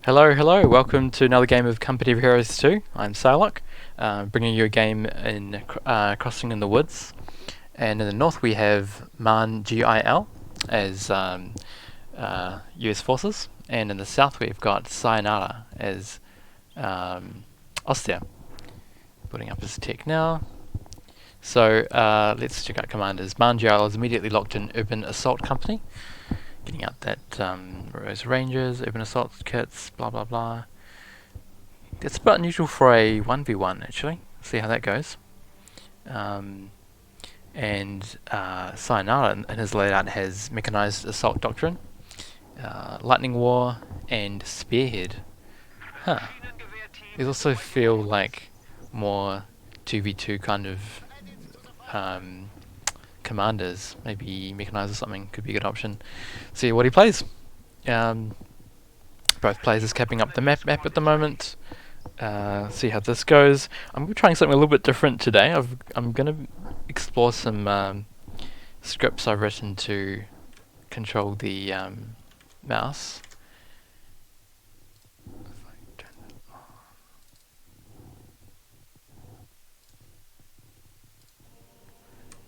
Hello, hello, welcome to another game of Company of Heroes 2. I'm Psylocke, bringing you a game in Crossing in the Woods. And in the north we have MahnGiL as US forces, and in the south we've got Cyanara as Ostheer. Putting up his tech now. So let's check out commanders. MahnGiL is immediately locked in Urban Assault Company. Getting out that Rose Rangers, Urban Assault kits, blah blah blah. It's about unusual for a 1v1 actually. See how that goes. And Cyanara in his layout has Mechanized Assault Doctrine, Lightning War, and Spearhead. Huh. These also feel like more 2v2 kind of commanders. Maybe Mechanized or something could be a good option. See what he plays. Both players is capping up the map at the moment. See how this goes. I'm trying something a little bit different today. I'm going to explore some scripts I've written to control the mouse.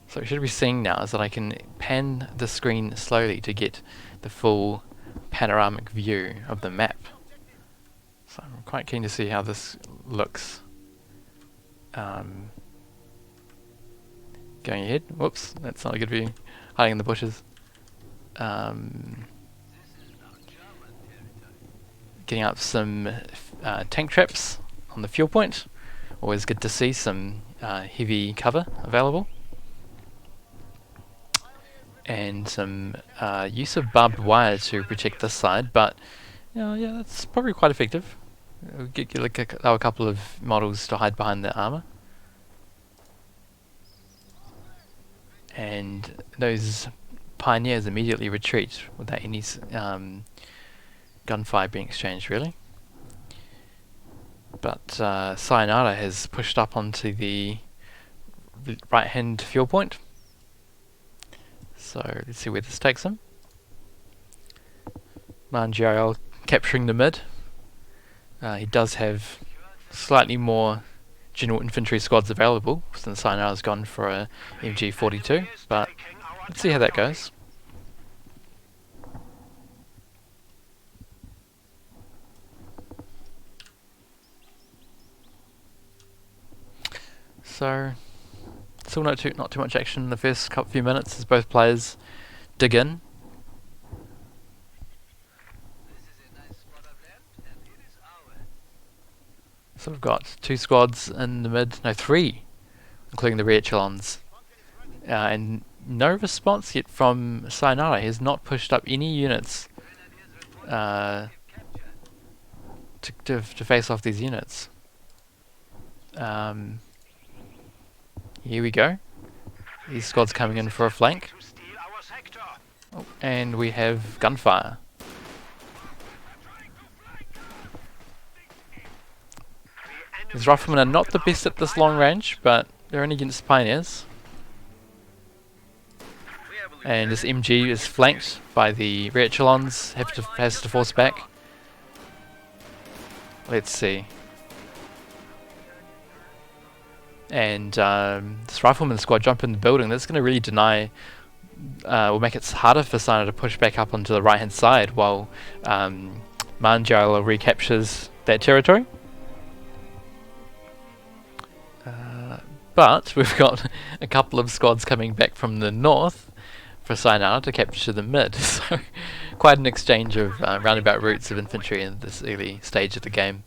So what you should be seeing now is that I can pan the screen slowly to get the full panoramic view of the map. So I'm quite keen to see how this looks. Going ahead. Whoops, that's not a good view. Hiding in the bushes. Getting up some tank traps on the fuel point. Always good to see some heavy cover available. And some use of barbed wire to protect this side, but yeah, that's probably quite effective. We'll get like a couple of models to hide behind the armor, and those pioneers immediately retreat without any gunfire being exchanged, really. But Cyanara has pushed up onto the right-hand fuel point. So let's see where this takes him. MahnGiL capturing the mid. He does have slightly more general infantry squads available since Cyanara's gone for a MG42, but let's see how that goes. So still not too much action in the first few minutes as both players dig in. So we've got two squads in the mid, no, three, including the rear echelons, and no response yet from Cyanara. He has not pushed up any units to face off these units. Here we go. These squads coming in for a flank. Oh, and we have gunfire. These riflemen are not the best at this long range, but they're only against pioneers. And this MG is flanked by the rear echelons, has to force back. Let's see. And this rifleman squad jump in the building. That's going to really deny, will make it harder for Cyanara to push back up onto the right hand side while MahnGiL recaptures that territory. But we've got a couple of squads coming back from the north for Cyanara to capture the mid. So quite an exchange of roundabout routes of infantry in this early stage of the game.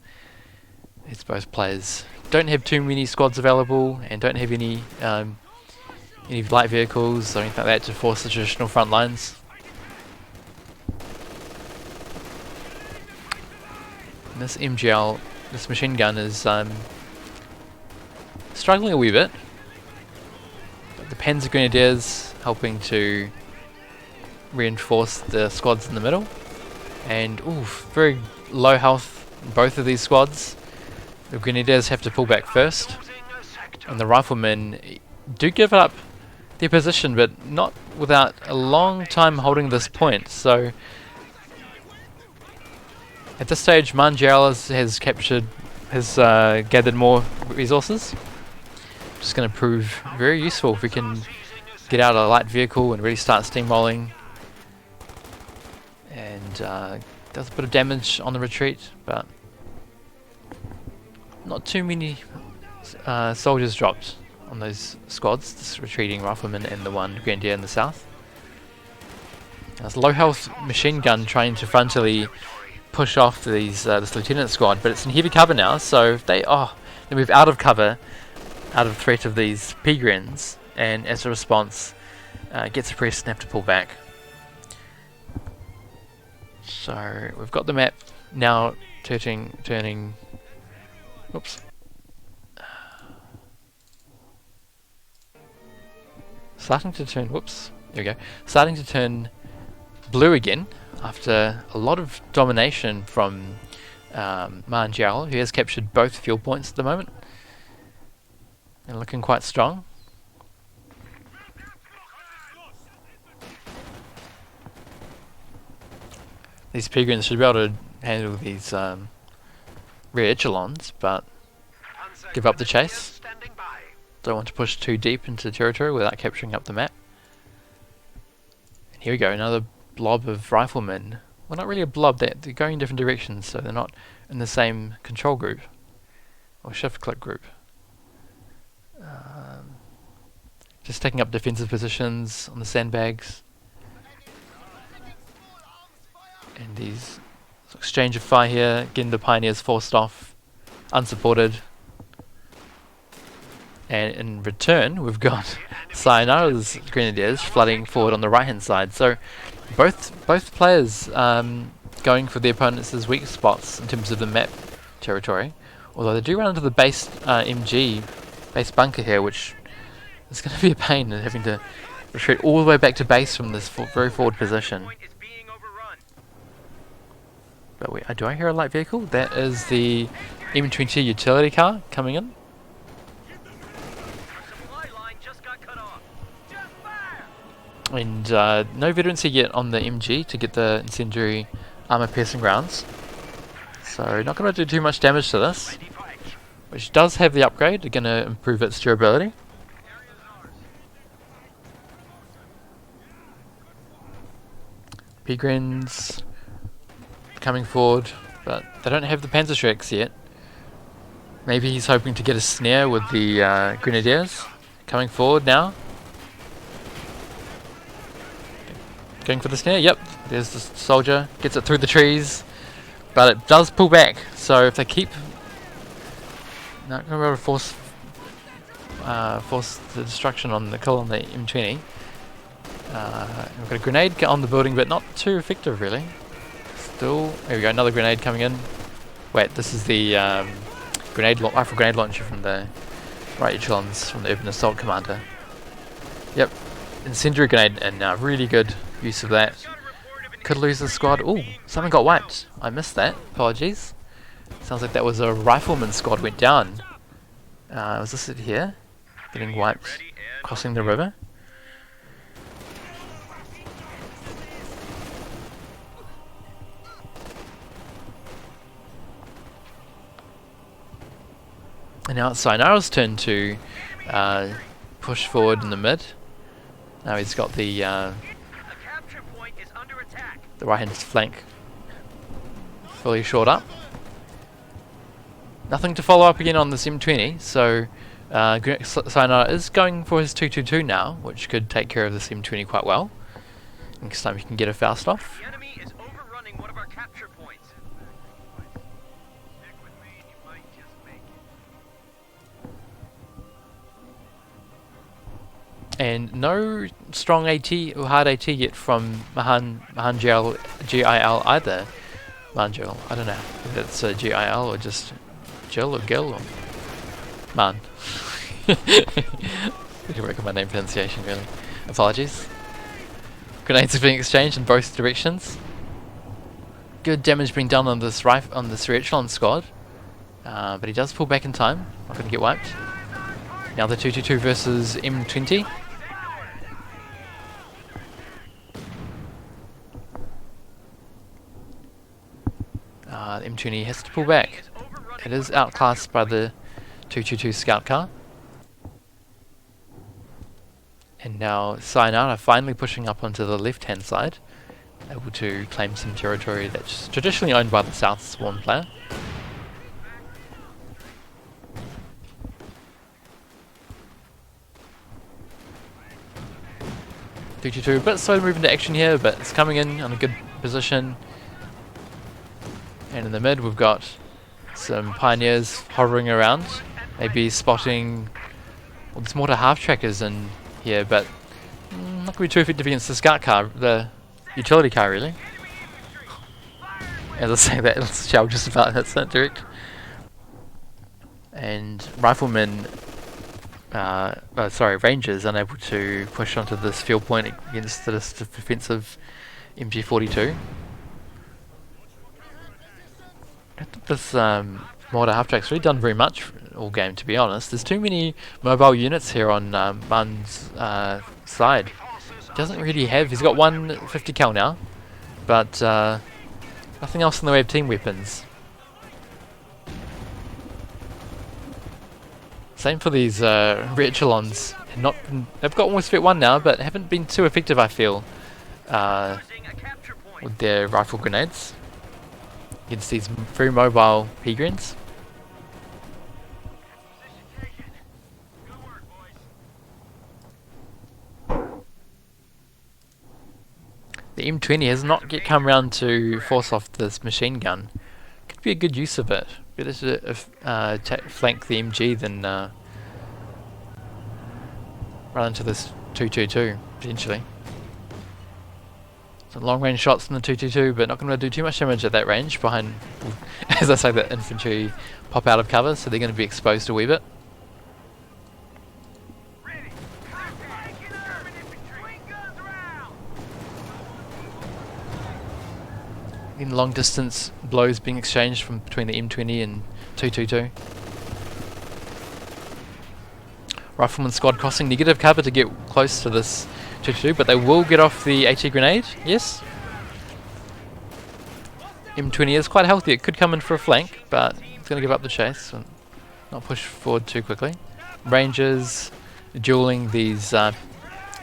It's both players don't have too many squads available and don't have any light vehicles or anything like that to force the traditional front lines. And this MGL, this machine gun is struggling a wee bit, but the Panzer Grenadiers helping to reinforce the squads in the middle, and very low health in both of these squads. The Grenadiers have to pull back first, and the Riflemen do give up their position, but not without a long time holding this point. So At this stage, MahnGiL has gathered more resources. Just going to prove very useful if we can get out a light vehicle and really start steamrolling. And does a bit of damage on the retreat, but not too many soldiers dropped on those squads, this retreating rifleman and the one grenadier in the south. There's a low health machine gun trying to frontally push off this lieutenant squad, but it's in heavy cover now, so if they move out of cover, out of threat of these Peregrines, and as a response get suppressed and have to pull back. So we've got the map now turning oops. Starting to turn, whoops, there we go. Starting to turn blue again after a lot of domination from MahnGiL, who has captured both fuel points at the moment. And looking quite strong. These Peregrines should be able to handle these rear echelons, but give up the chase. Don't want to push too deep into territory without capturing up the map. And here we go, another blob of riflemen. Well, not really a blob, they're going in different directions, so they're not in the same control group or shift click group. Just taking up defensive positions on the sandbags. And these exchange of fire here, getting the pioneers forced off, unsupported. And in return, we've got Cyanara's grenadiers flooding forward on the right hand side. So both players going for the opponents' weak spots in terms of the map territory. Although they do run into the base MG, base bunker here, which is going to be a pain in having to retreat all the way back to base from this very forward position. But wait, do I hear a light vehicle? That is the M20 utility car coming in. And no veterancy yet on the MG to get the incendiary armor piercing rounds. So not going to do too much damage to this. Which does have the upgrade, they're going to improve its durability. Peregrines coming forward, but they don't have the Panzerschrecks yet. Maybe he's hoping to get a snare with the Grenadiers. Coming forward now. Going for the snare, yep. There's the soldier, gets it through the trees, but it does pull back. So if they keep... not going to be able to force the destruction on the kill on the M20. We've got a grenade on the building, but not too effective really. Still, there we go, another grenade coming in. Wait, this is the rifle grenade launcher from the right echelons from the Urban Assault Commander. Yep, incendiary grenade, and really good use of that. Could lose the squad. Ooh, someone got wiped. I missed that. Apologies. Sounds like that was a rifleman squad went down. Was this it here? Getting wiped, crossing the river. And now it's Cyanara's turn to push forward in the mid. Now he's got the right hand flank fully shored up. Nothing to follow up again on the M20, so Cyanara is going for his 222 now, which could take care of the M20 quite well. Next time he can get a Faust off. The enemy is overrunning one of our capture points. And no strong AT or hard AT yet from MahnGiL GIL either. MahnGiL, I don't know if it's GIL or just Jill or Gil or Man. Need to work on my name pronunciation really. Apologies. Grenades are being exchanged in both directions. Good damage being done on this rear echelon squad. But he does pull back in time. Not going to get wiped. Now the 222 versus M20. M20 has to pull back. It is outclassed by the 222 scout car. And now Cyanara finally pushing up onto the left hand side, able to claim some territory that's traditionally owned by the South Spawn player. .222 a bit slow to move into action here, but it's coming in on a good position. And in the mid we've got some pioneers hovering around, maybe spotting, well, there's mortar half trackers in here, but not going to be too effective against the scout car, the utility car really. As I say that, it's shell just about hits that direct. And riflemen, rangers unable to push onto this field point against this defensive MG42. I don't think this mortar half track's really done very much all game, to be honest. There's too many mobile units here on Mahn's side. Doesn't really have. He's got one 50 cal now, but nothing else in the way of team weapons. Same for these re-echelons. They've got almost fit one now, but haven't been too effective, I feel, with their rifle grenades against these very mobile Pegrins. The M20 has not yet come around to force off this machine gun. Could be a good use of it. Better to flank the MG than run into this 222 potentially. Some long range shots from the 222, but not going to do too much damage at that range behind, as I say, the infantry pop out of cover, so they're going to be exposed a wee bit. In long distance blows being exchanged from between the M20 and 222. Rifleman squad crossing negative cover to get close to this 222, but they will get off the AT grenade. Yes. M20 is quite healthy. It could come in for a flank, but it's going to give up the chase and not push forward too quickly. Rangers dueling these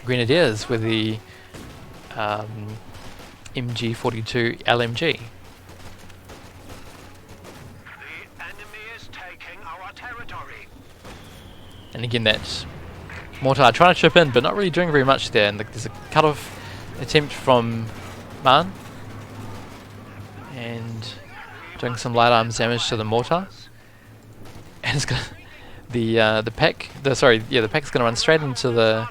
grenadiers with the MG42 LMG. The enemy is taking our territory. And again, that mortar trying to chip in, but not really doing very much there. And there's a cut-off attempt from Mahn, and doing some light arms damage to the mortar. And it's gonna the pack's gonna run straight into the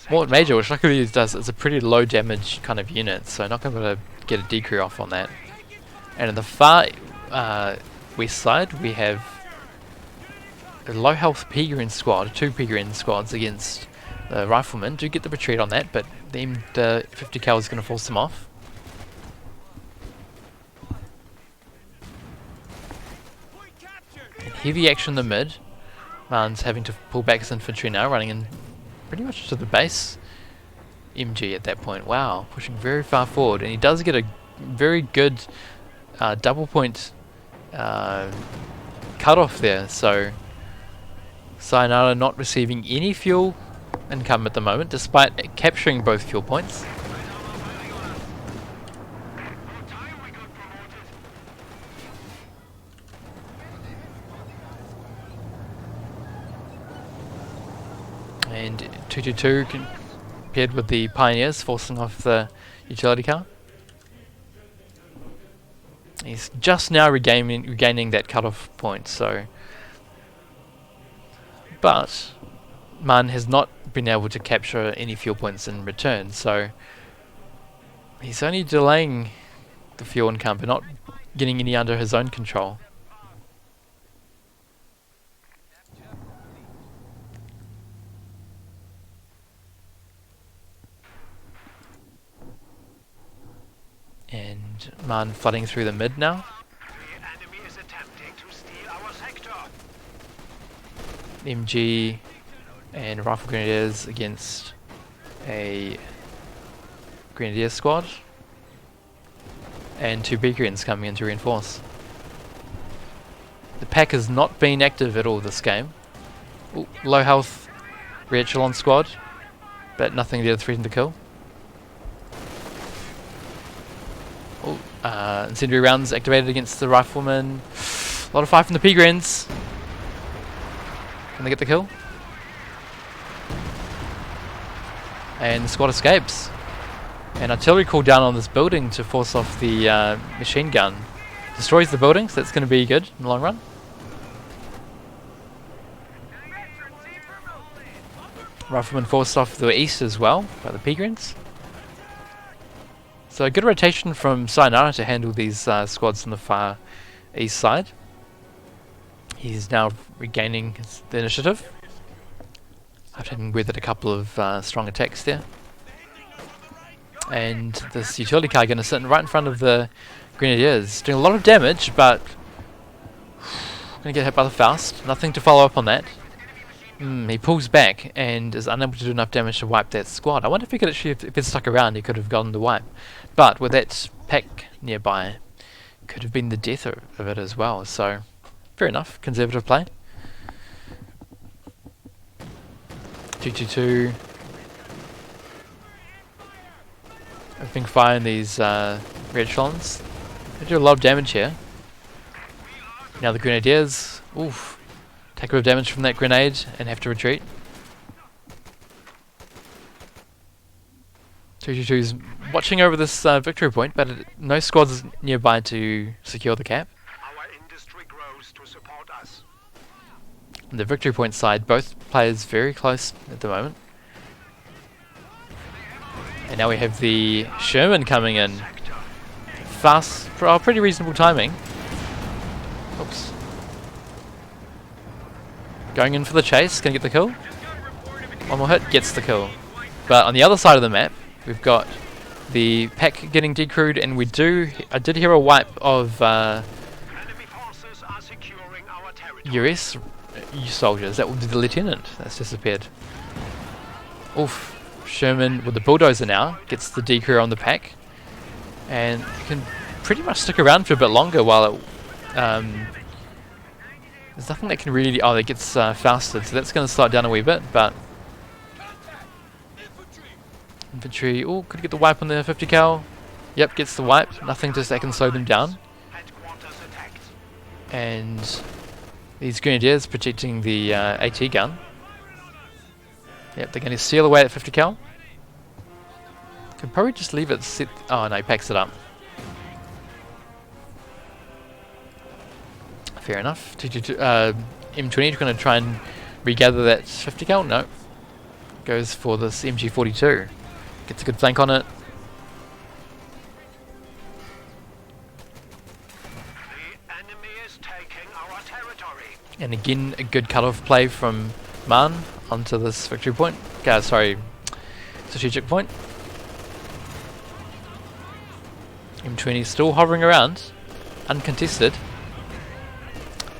Mort Major, which luckily does, it's a pretty low damage kind of unit, so not going to be able to get a decrew off on that. And in the far west side, we have a low health Pigrin squad, two Pigrin squads against the riflemen. Do get the retreat on that, but the 50 cal is going to force them off. And heavy action in the mid. Mahn's having to pull back his infantry now, running in pretty much to the base MG at that point. Wow, pushing very far forward, and he does get a very good double point cut off there. So Cyanara not receiving any fuel income at the moment, despite capturing both fuel points. And 222 compared with the Pioneers, forcing off the utility car. He's just now regaining that cut-off point, so... But Mahn has not been able to capture any fuel points in return, so... He's only delaying the fuel income, but not getting any under his own control. And Mahn flooding through the mid now. The enemy is attempting to steal our sector. MG and rifle grenadiers against a grenadier squad. and 2 Beacons coming in to reinforce. The pack has not been active at all this game. Ooh, low health re-echelon squad, but nothing there to threaten to kill. Ooh, incendiary rounds activated against the rifleman. A lot of fire from the Peagrens. Can they get the kill? And the squad escapes. And artillery called down on this building to force off the machine gun. Destroys the building, so that's going to be good in the long run. Rifleman forced off the east as well by the Peagrens. So a good rotation from Cyanara to handle these squads on the far east side. He's now regaining the initiative after having weathered a couple of strong attacks there. And this utility car going to sit right in front of the Grenadiers, doing a lot of damage, but going to get hit by the Faust. Nothing to follow up on that. He pulls back and is unable to do enough damage to wipe that squad. I wonder if he could actually, if it stuck around, he could have gotten the wipe. But with that pack nearby, could have been the death of it as well. So, fair enough, conservative play. 2-2-2. Opening fire in these red echelons. They do a lot of damage here. Now the Grenadiers, oof, take a bit of damage from that grenade and have to retreat. 222's watching over this victory point, but no squads nearby to secure the cap. Our industry grows to support us. On the victory point side, both players very close at the moment. And now we have the Sherman coming in. Fast, pretty reasonable timing. Oops. Going in for the chase, gonna get the kill. One more hit, gets the kill. But on the other side of the map, we've got the pack getting decrewed, and I did hear a wipe of Enemy forces are securing our territory. US soldiers. That would be the lieutenant that's disappeared. Oof. Sherman with the bulldozer now gets the decrew on the pack, and can pretty much stick around for a bit longer while it there's nothing that can really... Oh, that gets fausted, so that's going to slow it down a wee bit, but... Infantry... Oh, could get the wipe on the 50 cal. Yep, gets the wipe. Nothing that can slow them down. And these Grenadiers protecting the AT gun. Yep, they're going to seal away at 50 cal. Could probably just leave it sit... Oh no, he packs it up. Fair enough. M20 going to try and regather that 50 cal. No. Goes for this MG42. Gets a good flank on it. The enemy is taking our territory. And again, a good cut-off play from Mahn onto this victory point. Sorry, strategic point. M20 still hovering around, uncontested.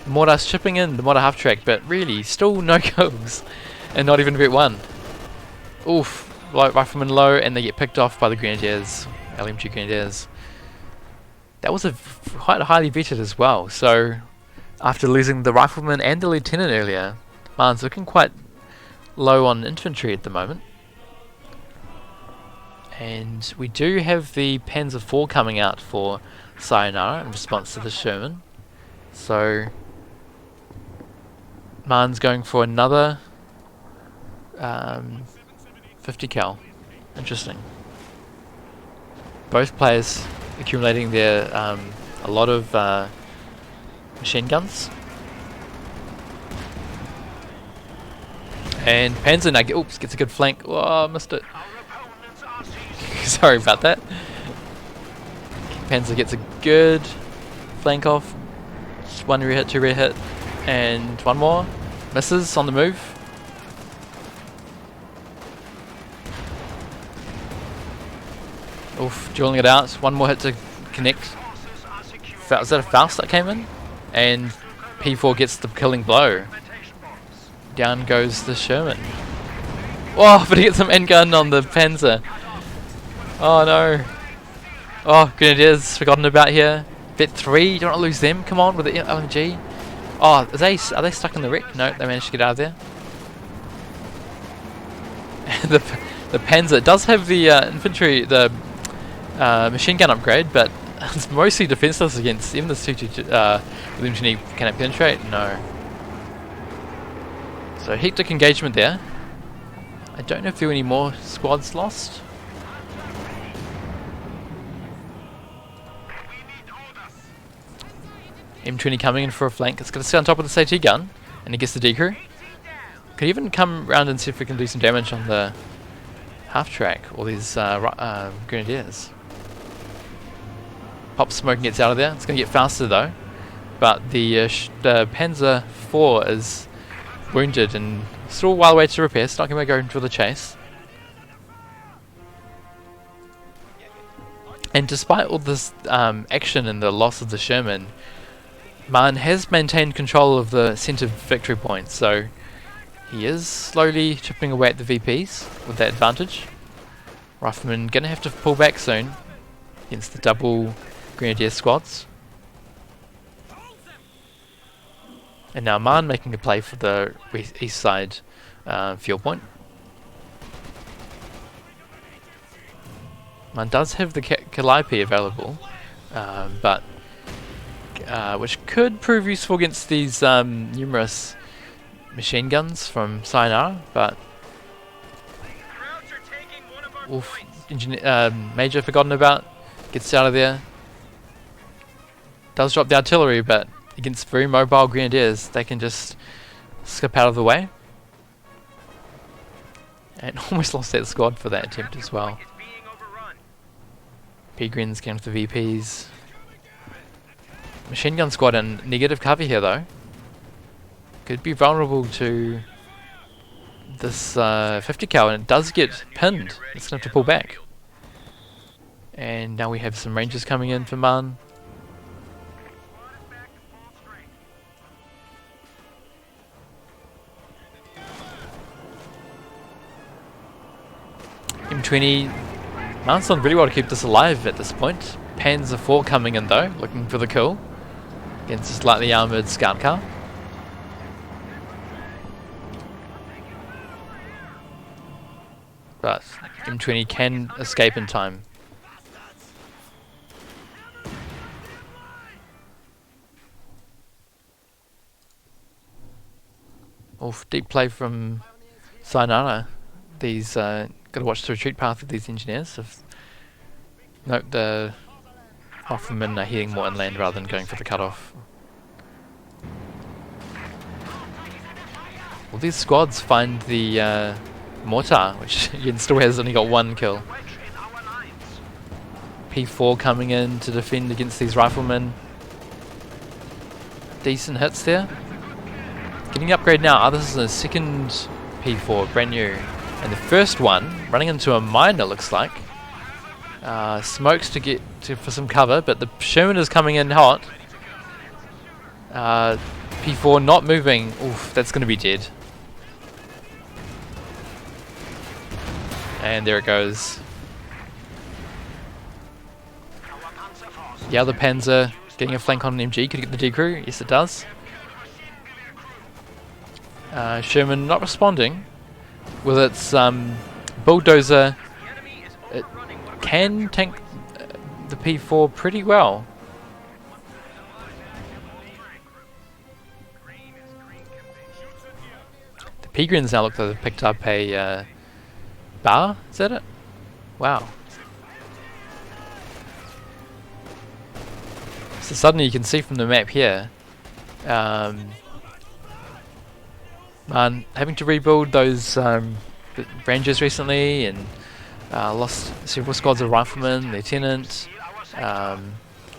Mortar's chipping in the mortar half track, but really still no kills, and not even a bit one. Oof, rifleman low, and they get picked off by the Grenadiers, LMG Grenadiers. That was quite highly vetted as well. So after losing the rifleman and the lieutenant earlier, Mahn's looking quite low on infantry at the moment. And we do have the Panzer IV coming out for Cyanara in response to the Sherman. So Mahn's going for another 50 cal. Interesting. Both players accumulating their a lot of machine guns. And Panzer now gets a good flank. Oh, missed it. Sorry about that. Panzer gets a good flank off. Just one rear hit, two rear hit, and one more. Misses on the move. Oof, dueling it out. One more hit to connect. Was that a Faust that came in? And P4 gets the killing blow. Down goes the Sherman. Oh, but he gets some endgun on the Panzer. Oh no. Oh, Grenadiers forgotten about here. Vet 3, you don't want to lose them. Come on with the LMG. Oh, are they stuck in the wreck? No, they managed to get out of there. the Panzer does have the infantry, the machine gun upgrade, but it's mostly defenseless against even the with engineer cannot penetrate. No. So hectic engagement there. I don't know if there were any more squads lost. M20 coming in for a flank. It's going to sit on top of the AT gun, and he gets the decrew. Could even come round and see if we can do some damage on the half track, or these Grenadiers. Pop smoke and gets out of there. It's going to get faster though, but the Panzer IV is wounded and still a while away to repair. It's not going to go into the chase. And despite all this action and the loss of the Sherman, Mahn has maintained control of the centre victory point, so he is slowly chipping away at the VPs with that advantage. Rifleman going to have to pull back soon against the double Grenadier squads. And now Mahn making a play for the east side field point. Mahn does have the Calliope available, but which could prove useful against these numerous machine guns from Cyanara, but oof, Major forgotten about, gets out of there. Does drop the artillery, but against very mobile Grenadiers, they can just skip out of the way. And almost lost that squad for that attempt as well. P-Grins came with the VPs. Machine gun squad in negative cover here though. Could be vulnerable to this 50 cal, and it does get pinned. It's going to have to pull back. And now we have some Rangers coming in for Mahn. M20. Mahn's done really well to keep this alive at this point. Panzer IV coming in though, looking for the kill against a slightly armoured scout car. But M20 can escape in time. Oof, deep play from Cyanara. These got to watch the retreat path of these engineers. Nope, the Hoffman are heading more inland rather than going for the cutoff. Well, these squads find the mortar, which again still has only got one kill. P4 coming in to defend against these riflemen. Decent hits there. Getting the upgrade now. This is a second P4, brand new. And the first one, running into a mine, it looks like. Smokes to get for some cover, but the Sherman is coming in hot. P4 not moving. Oof, that's going to be dead. And there it goes. The other Panzer getting a flank on an MG. Could it get the decrew? Yes, it does. Sherman not responding. With its bulldozer, it can tank the P4 pretty well. The P-Grins now look like they've picked up a bar, is that it? Wow. So suddenly you can see from the map here, having to rebuild those Rangers recently, and lost several squads of riflemen, lieutenant,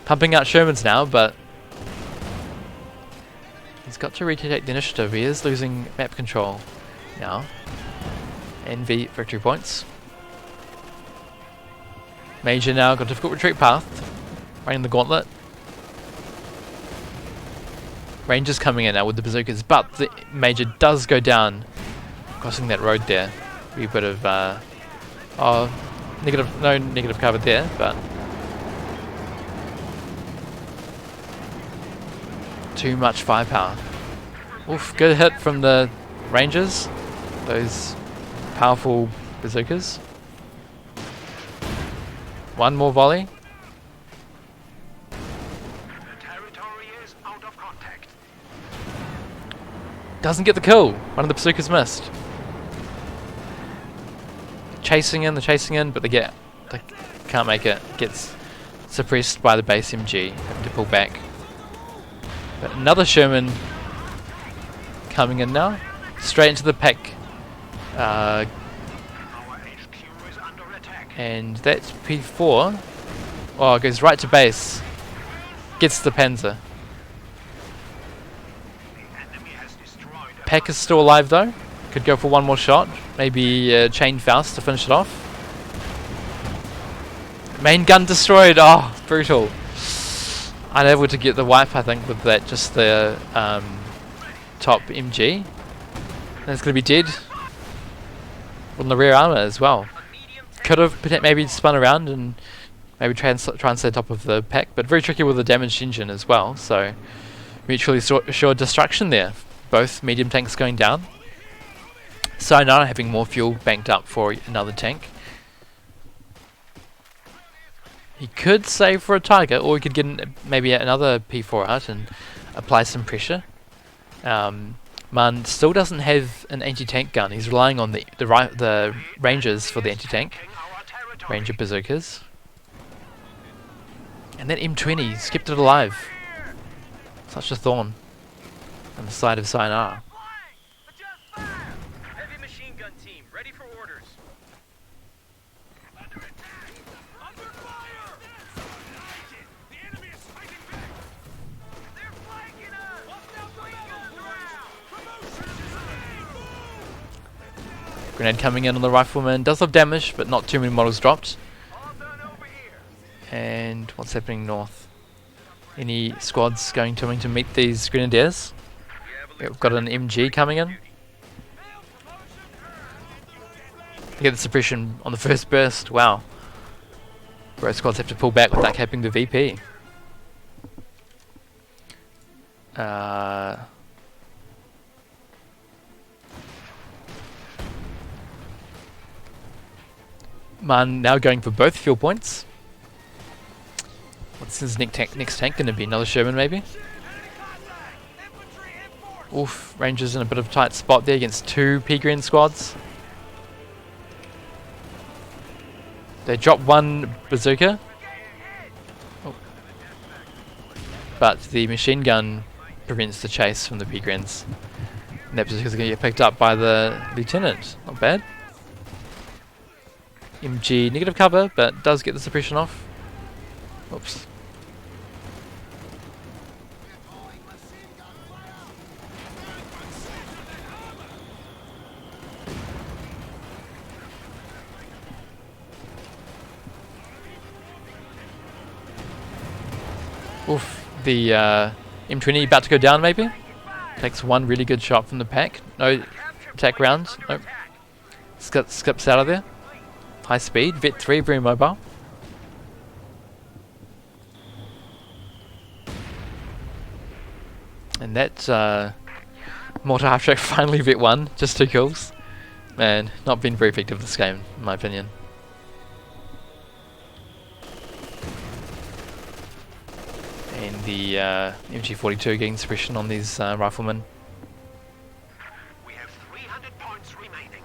pumping out Shermans now, but he's got to retake the initiative. He is losing map control now. NV victory points. Major now got a difficult retreat path, running the gauntlet. Rangers coming in now with the bazookas, but the Major does go down, crossing that road there. A bit of no negative cover there, but Too much firepower. Oof, good hit from the Rangers. Those powerful bazookas. One more volley. The territory is out of contact. Doesn't get the kill. One of the bazookas missed. Chasing in, but they can't make it. Gets suppressed by the base MG, having to pull back. But another Sherman coming in now, straight into the pack. Our HQ is under attack. And that's P4. Oh, it goes right to base. Gets the Panzer. The enemy has destroyed a Pack is still alive though. Could go for one more shot. Maybe Chain Faust to finish it off. Main gun destroyed. Oh, brutal. Unable to get the wipe, I think, with that. Just the top MG. And it's going to be dead. On the rear armor as well. Could have maybe spun around and maybe try and stay top of the pack, but very tricky with the damaged engine as well. So mutually assured destruction there. Both medium tanks going down. Cyanara having more fuel banked up for another tank. He could save for a target, or he could get maybe another P4 out and apply some pressure. Mahn still doesn't have an anti-tank gun. He's relying on the Rangers for the anti-tank. our territory. Ranger bazookas. And that M20 he's kept it alive. Such a thorn on the side of Cyanara. Heavy machine gun team, ready for orders. Under attack! Under fire! The enemy is fighting back! They're flanking us! Grenade coming in on the rifleman. Does have damage, but not too many models dropped. All done over here! And what's happening north? Any squads going to meet these grenadiers? We've got an MG coming in. You get the suppression on the first burst. Wow. Both squads have to pull back without capping the VP. Mahn now going for both fuel points. What's his next tank going to be? Another Sherman maybe? Oof, Rangers in a bit of a tight spot there against two P-Green squads. They drop one bazooka. Oh. But the machine gun prevents the chase from the P-Greens. And that bazooka's going to get picked up by the lieutenant. Not bad. MG negative cover, but does get the suppression off. Oops. Oof, the M20 about to go down maybe? Takes one really good shot from the pack. No attack rounds. Nope. Skips out of there. High speed. Vet 3, very mobile. And that Mortar Half Track finally Vet 1. Just 2 kills. Man, not been very effective this game, in my opinion. And the MG42 getting suppression on these riflemen. We have 300 points remaining.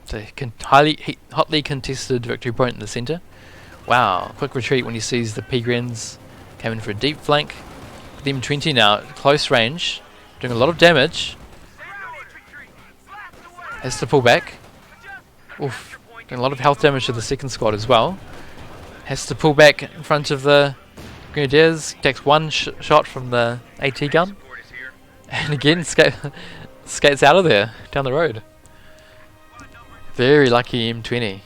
So hotly contested victory point in the centre. Wow, quick retreat when he sees the P-Grens came in for a deep flank. The M20 now at close range, doing a lot of damage. Has to pull back. Oof, doing a lot of health damage to the second squad as well. Has to pull back in front of the Grenadiers. Takes one shot from the AT gun. And again skates out of there, down the road. Very lucky M20.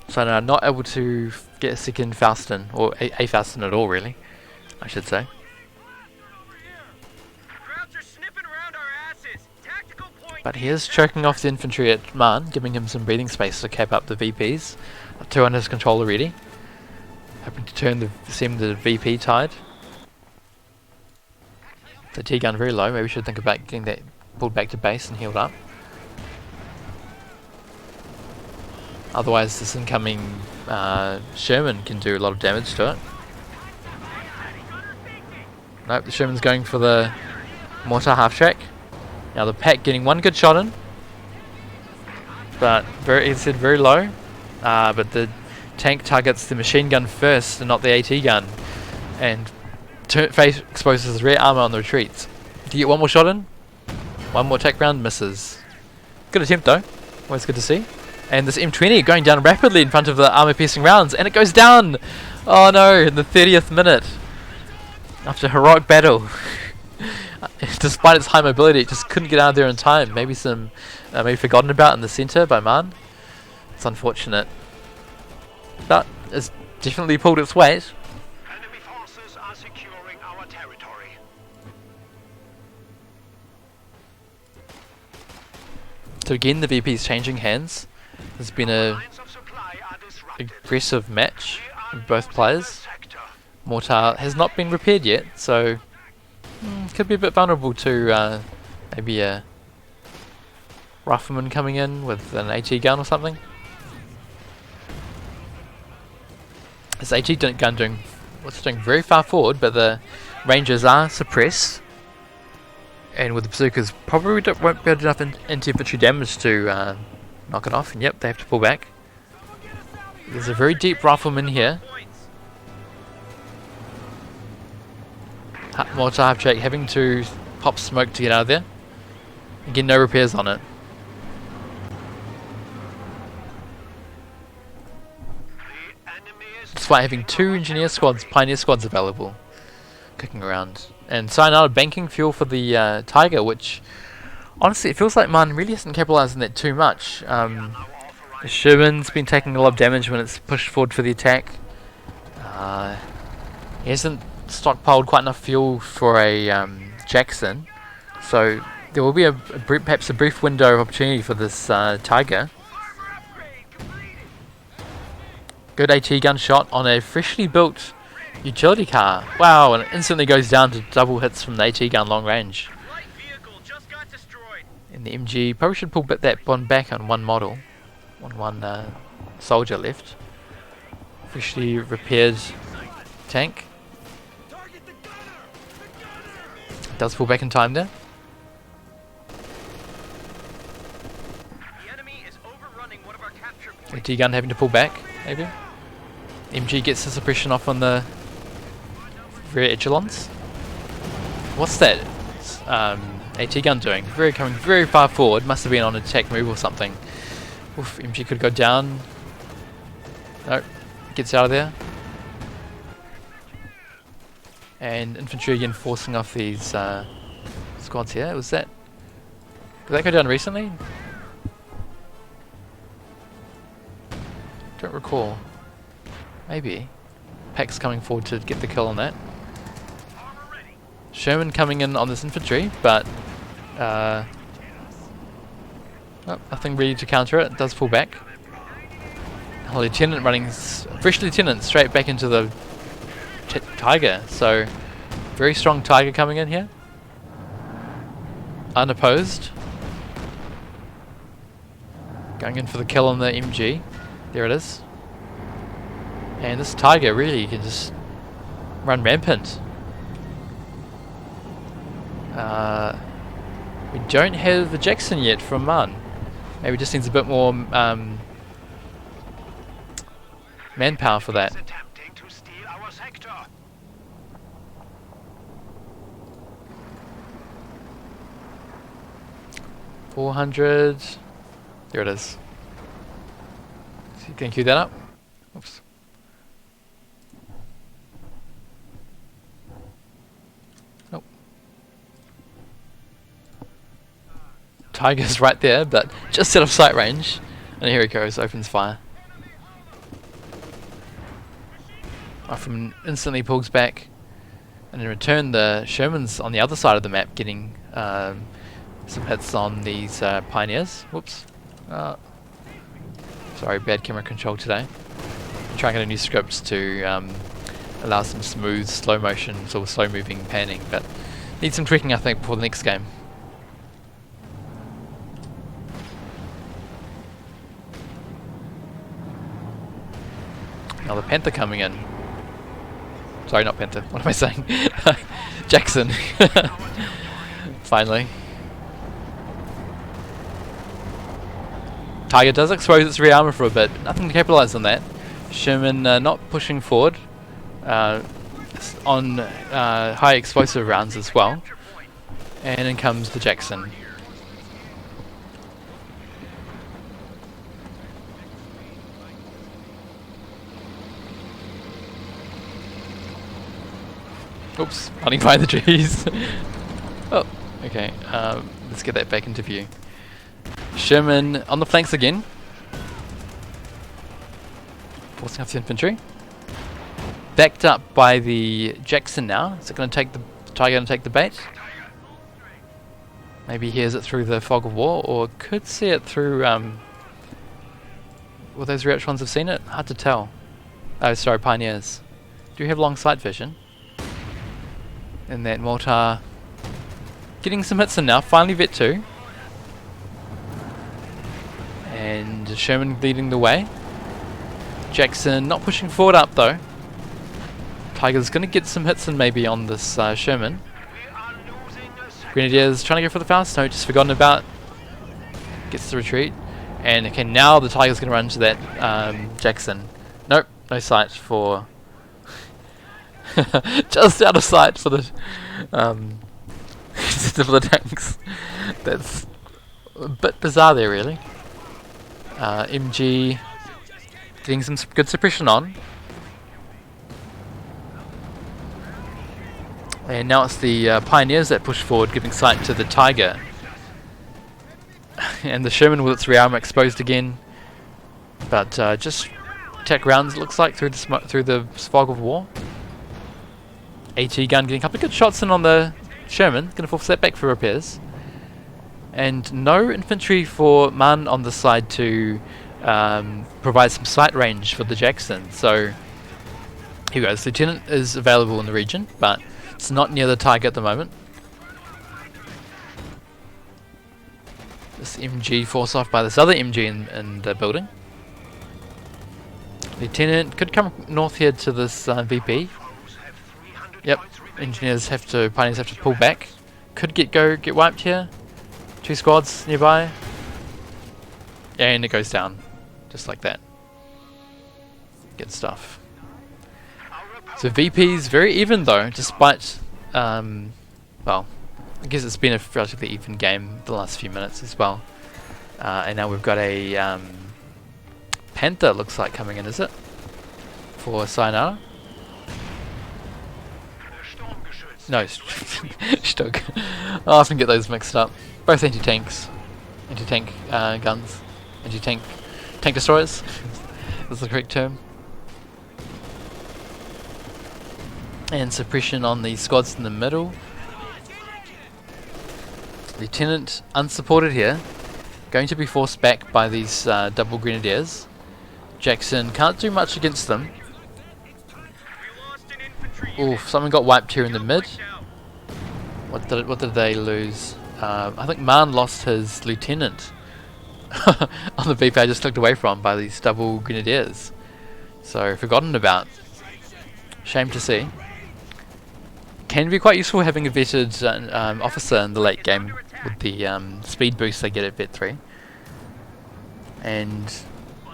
So now not able to get a second Faustin, or a Faustin at all really, I should say. Krauts are sniffing around our asses. Tactical point But he is choking off the infantry at Mahn, giving him some breathing space to cap up the VPs. 2 under his control already. Hoping to turn the VP tide. The T-gun very low, maybe we should think about getting that pulled back to base and healed up. Otherwise this incoming Sherman can do a lot of damage to it. Nope, the Sherman's going for the mortar half track. Now the pack getting one good shot in, but very low. But the tank targets the machine gun first and not the AT gun, and face exposes rear armor on the retreats. Do you get one more shot in? One more attack round, misses. Good attempt though, always good to see. And this M20 going down rapidly in front of the armor piercing rounds, and it goes down! Oh no, in the 30th minute. After a heroic battle. Despite its high mobility, it just couldn't get out of there in time. Maybe some, maybe forgotten about in the centre by Mahn. It's unfortunate. But it's definitely pulled its weight. Enemy forces are securing our territory. So again, the VP's changing hands. There's been a Lines of supply are disrupted. aggressive match We are of both losing players. the sector. Mortar has not been repaired yet, so could be a bit vulnerable to maybe a rifleman coming in with an AT gun or something. This AT gun doing very far forward, but the Rangers are suppressed, and with the Bazookas probably won't be enough anti-infantry damage to knock it off. And yep, they have to pull back. There's a very deep rifleman here. Mortar half track having to pop smoke to get out of there. Again, no repairs on it. The enemy is Despite having 2 engineer squads, pioneer squads available, kicking around. And Cyanara banking fuel for the Tiger, which honestly it feels like Mahn really hasn't capitalised on that too much. The Sherman's been taking a lot of damage when it's pushed forward for the attack. He hasn't stockpiled quite enough fuel for a Jackson, so there will be perhaps a brief window of opportunity for this Tiger. Good AT gun shot on a freshly built utility car. Wow, and it instantly goes down to double hits from the AT gun long range. Light vehicle just got destroyed. And the MG probably should pull that one back on one model, one soldier left. Freshly repaired tank. Does pull back in time there. The enemy is overrunning one of our capture points. AT gun having to pull back, maybe. MG gets the suppression off on the rear echelons. What's that AT gun doing? Coming very far forward. Must have been on an attack move or something. Oof, MG could go down. Nope, gets out of there. And infantry again forcing off these squads here. Was that? Did that go down recently? Don't recall. Maybe. Pack's coming forward to get the kill on that. Sherman coming in on this infantry, but nothing really to counter it. It does pull back. A lieutenant running, fresh lieutenant straight back into the Tiger. So very strong Tiger coming in here, unopposed, going in for the kill on the MG. There it is. And this Tiger really can just run rampant. We don't have the Jackson yet from Mahn. Maybe just needs a bit more manpower for that. attempting to steal our sector. 400. There it is. So you can queue that up. Oops. Nope. Tiger's right there, but just out of sight range. And here he goes, opens fire. From instantly pulls back. And in return, the Sherman's on the other side of the map getting some hits on these pioneers. Whoops. Sorry, bad camera control today. I'm trying to get a new script to allow some smooth slow motion, sort of slow moving panning, but need some tweaking I think before the next game. Now the Panther coming in. Sorry, not Panther. What am I saying? Jackson. Finally. Tiger does expose its rear armor for a bit. Nothing to capitalize on that. Sherman not pushing forward on high explosive rounds as well. And in comes the Jackson. Oops, running by the trees. Oh, okay. Let's get that back into view. Sherman on the flanks again. Forcing up the infantry. Backed up by the Jackson now. Is it going to take the Tiger going to take the bait? Maybe he hears it through the fog of war, or could see it through. Will those rich ones have seen it? Hard to tell. Oh, sorry, pioneers. Do you have long sight vision? And that mortar getting some hits in now. Finally, Vet 2. And Sherman leading the way. Jackson not pushing forward up though. Tiger's going to get some hits in maybe on this Sherman. Grenadiers trying to go for the fast. No, just forgotten about. Gets the retreat. And okay, now the Tiger's going to run to that Jackson. Nope, no sight for... just out of sight for the for the tanks. That's a bit bizarre there, really. MG getting some good suppression on, and now it's the pioneers that push forward, giving sight to the Tiger, and the Sherman with its rear armor exposed again, but just attack rounds it looks like through the fog of war. AT gun getting a couple of good shots in on the Sherman, going to force that back for repairs. And no infantry for Mahn on the side to provide some sight range for the Jackson. So here goes. Lieutenant is available in the region, but it's not near the Tiger at the moment. This MG forced off by this other MG in the building. Lieutenant could come north here to this VP. Yep, pioneers have to pull back. Could get wiped here. 2 squads nearby. And it goes down. Just like that. Good stuff. So VP's very even though, despite well, I guess it's been a relatively even game the last few minutes as well. And now we've got a Panther looks like coming in, is it? For Cyanara? No, Stug. I often get those mixed up. Both anti-tanks. Anti-tank guns. Anti-tank destroyers. That's the correct term. And suppression on the squads in the middle. Lieutenant unsupported here. Going to be forced back by these double grenadiers. Jackson can't do much against them. Oof, someone got wiped here in the mid. What did they lose? I think Mahn lost his lieutenant on the VP I just clicked away from by these double grenadiers. So forgotten about. Shame to see. Can be quite useful having a vetted officer in the late game with the speed boost they get at Vet 3. And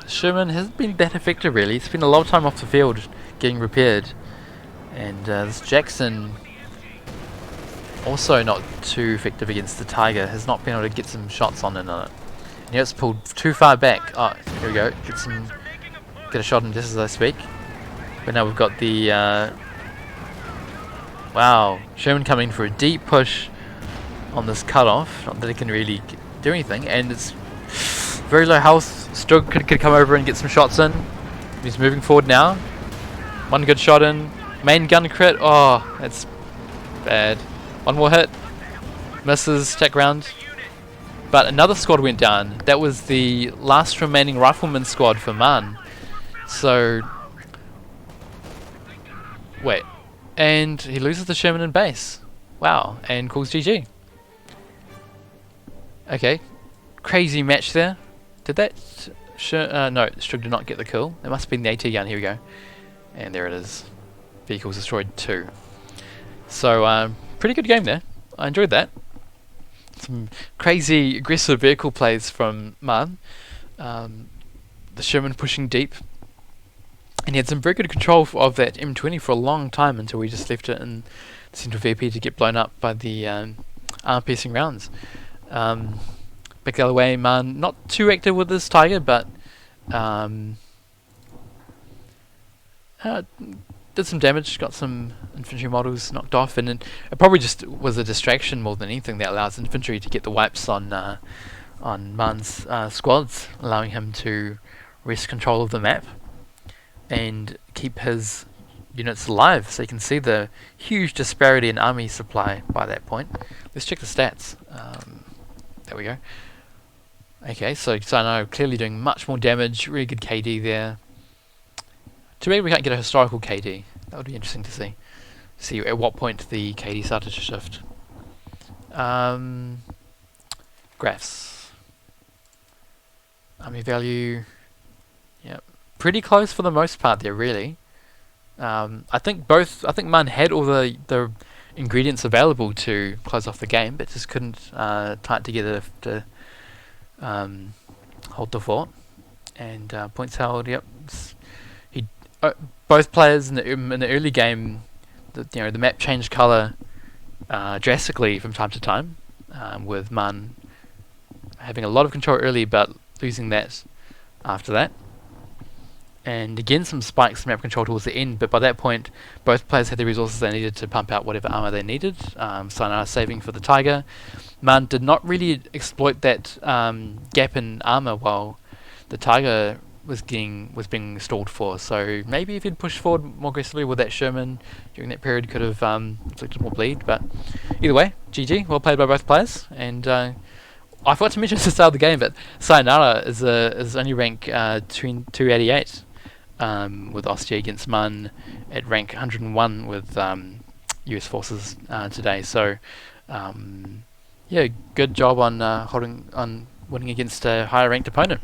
Sherman hasn't been that effective really. It's been a long time off the field getting repaired. And this Jackson, also not too effective against the Tiger, has not been able to get some shots on it. And yeah, it's pulled too far back. Oh, here we go. Get a shot in just as I speak. But now we've got the wow, Sherman coming for a deep push on this cutoff. Not that it can really do anything, and it's very low health. Stug could come over and get some shots in. He's moving forward now. One good shot in. Main gun crit. Oh, that's bad. One more hit. Misses. Tech round. But another squad went down. That was the last remaining rifleman squad for Mahn. So, wait, and he loses the Sherman in base. Wow, and calls GG. Okay, crazy match there. Did that? No, Strug did not get the kill. It must have been the AT gun. Here we go, and there it is. Vehicles destroyed 2. So, pretty good game there. I enjoyed that. Some crazy aggressive vehicle plays from Mahn. The Sherman pushing deep. And he had some very good control of that M20 for a long time until we just left it in the central VP to get blown up by the armor-piercing rounds. Back the other way, Mahn not too active with this Tiger, but did some damage, got some infantry models knocked off, and it probably just was a distraction more than anything that allows infantry to get the wipes on Mahn's squads, allowing him to wrest control of the map and keep his units alive. So you can see the huge disparity in army supply by that point. Let's check the stats. There we go. Okay, so Cyanara clearly doing much more damage, really good KD there. Too bad we can't get a historical KD. That would be interesting to see. See at what point the KD started to shift. Graphs. Army value. Yep. Pretty close for the most part there, really. I think Mahn had all the ingredients available to close off the game, but just couldn't tie it together to hold the fort. And points held. Yep. Both players in the early game, the map changed color drastically from time to time, with Mahn having a lot of control early, but losing that after that. And again, some spikes in map control towards the end, but by that point, both players had the resources they needed to pump out whatever armor they needed. Cyanara saving for the Tiger. Mahn did not really exploit that gap in armor while the Tiger was being stalled for. So maybe if he'd pushed forward more aggressively with that Sherman during that period, could have inflicted more bleed. But either way, GG, well played by both players. And I forgot to mention at the start of the game, but Cyanara is only rank 288 with Ostheer against Mahn at rank 101 with US forces today. So yeah, good job on winning against a higher ranked opponent.